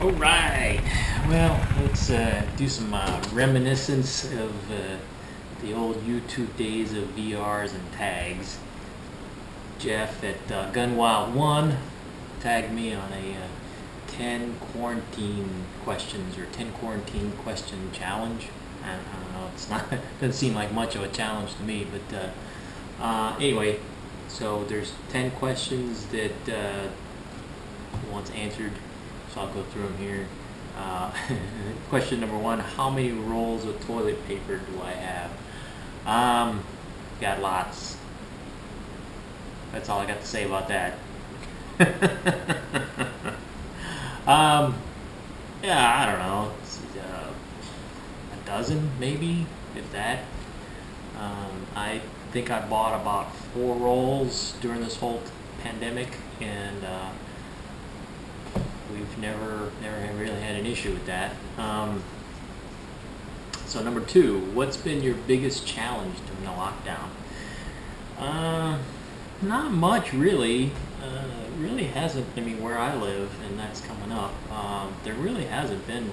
Alright, well, let's do some reminiscence of the old YouTube days of VRs and tags. Jeff at Gunnwild1 tagged me on a 10 quarantine questions or 10 quarantine question challenge. I don't know, it's not, doesn't seem like much of a challenge to me, but anyway, so there's 10 questions that he wants answered. So I'll go through them here. Question number 1, how many rolls of toilet paper do I have? Got lots. That's all I got to say about that. Yeah, I don't know. It's, a dozen, maybe, if that. I think I bought about 4 rolls during this whole pandemic, and we've never really had an issue with that. So number 2, what's been your biggest challenge during the lockdown? Not much really. Really hasn't. I mean, where I live, and that's coming up, there really hasn't been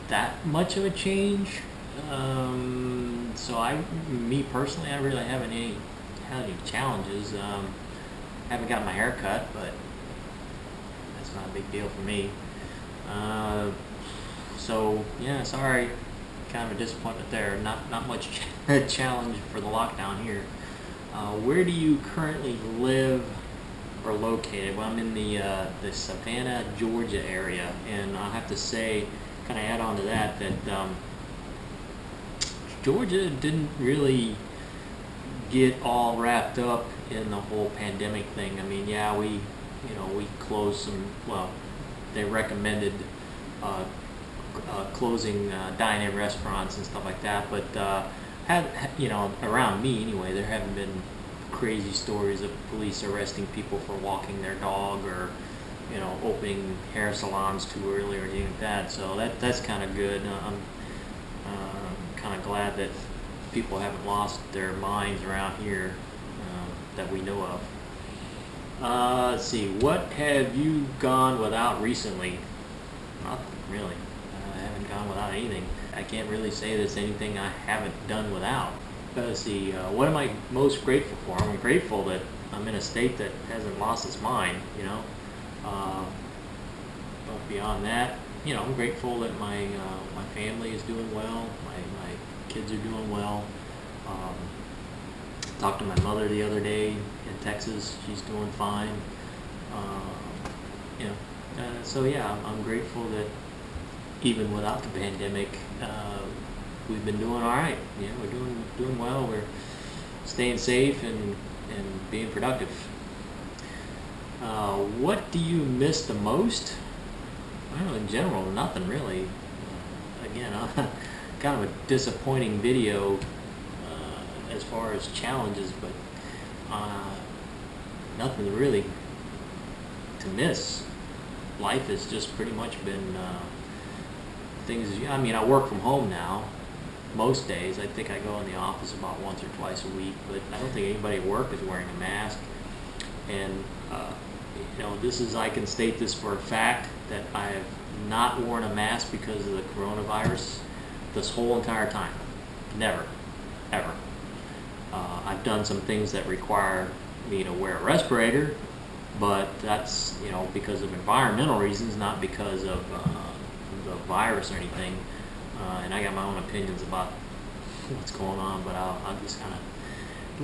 that much of a change. So me personally, I really haven't had any challenges. Haven't got my hair cut, but that's not a big deal for me. So yeah, sorry, kind of a disappointment there. Not much challenge for the lockdown here. Where do you currently live or located? Well, I'm in the Savannah, Georgia area, and I'll have to say, kind of add on to that, Georgia didn't really get all wrapped up in the whole pandemic thing. I mean, yeah, we closed some. Well, they recommended closing dine-in restaurants and stuff like that, but around me anyway, there haven't been crazy stories of police arresting people for walking their dog, or opening hair salons too early or anything like that. So that's kind of good. I'm kind of glad that people haven't lost their minds around here that we know of. Let's see, what have you gone without recently? Nothing really. I haven't gone without anything. I can't really say there's anything I haven't done without. Let's see, what am I most grateful for? I'm grateful that I'm in a state that hasn't lost its mind, But beyond that, I'm grateful that my family is doing well, my kids are doing well. Talked to my mother the other day in Texas. She's doing fine. So yeah, I'm grateful that even without the pandemic, we've been doing all right. Yeah, we're doing well. We're staying safe and being productive. What do you miss the most? Well, in general, nothing really. Again, kind of a disappointing video as far as challenges, but nothing really to miss. Life has just pretty much been things. I mean, I work from home now most days. I think I go in the office about once or twice a week, but I don't think anybody at work is wearing a mask. And I can state this for a fact, that I have not worn a mask because of the coronavirus this whole entire time. Never, ever. I've done some things that require me to wear a respirator, but that's because of environmental reasons, not because of the virus or anything. And I got my own opinions about what's going on, but I'll just kind of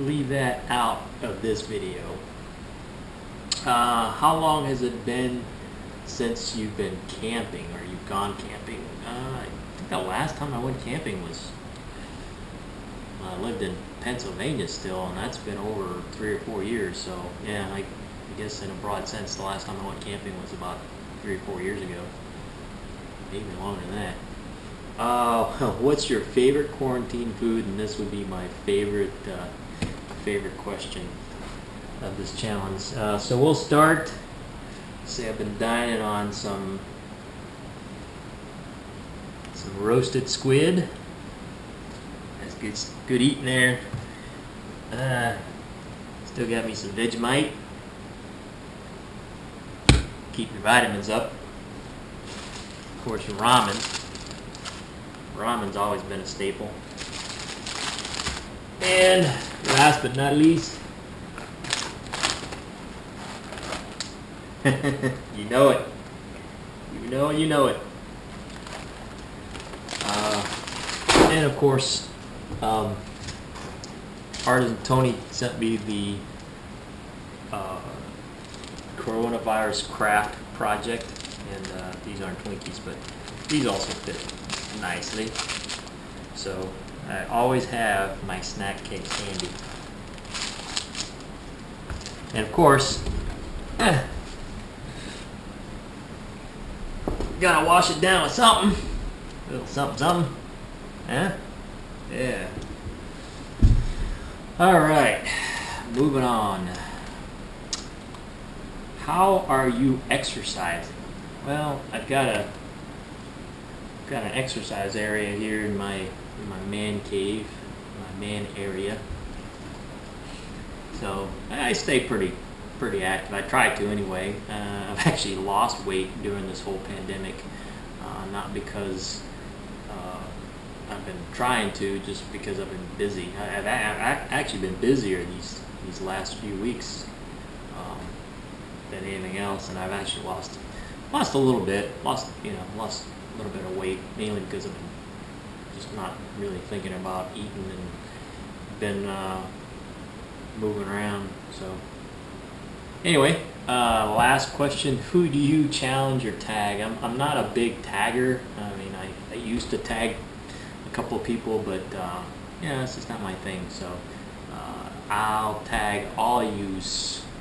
leave that out of this video. How long has it been since you've been camping, or you've gone camping? I think the last time I went camping was, I lived in Pennsylvania still, and that's been over 3 or 4 years. So yeah, I guess in a broad sense, the last time I went camping was about 3 or 4 years ago. Maybe longer than that. What's your favorite quarantine food? And this would be my favorite question of this challenge. So we'll start. Say I've been dining on some roasted squid. That's good eating there. Still got me some Vegemite. Keep your vitamins up. course, ramen. Ramen's always been a staple. And last but not least, you know it. You know it. And of course, Artisan Tony sent me the coronavirus craft project, and these aren't Twinkies, but these also fit nicely. So I always have my snack case handy. And of course, gotta wash it down with something. A little something. Huh? Yeah. Alright, moving on. How are you exercising? Well, I've got an exercise area here in my man cave, my man area. So I stay pretty active. I try to anyway. I've actually lost weight during this whole pandemic, not because I've been trying to, just because I've been busy. I've actually been busier these last few weeks than anything else, and I've actually lost a little bit. Lost a little bit of weight, mainly because I've been just not really thinking about eating and been moving around. So anyway, last question: who do you challenge or tag? I'm not a big tagger. I mean, I used to tag a couple of people, but yeah, it's just not my thing. So I'll tag all you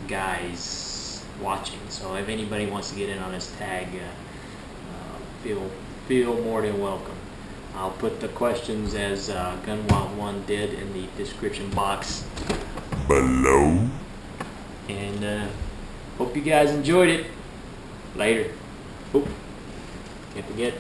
guys watching. So if anybody wants to get in on this tag, feel more than welcome. I'll put the questions as Gunnwild1 did in the description box below. And hope you guys enjoyed it. Later. Oh, can't forget.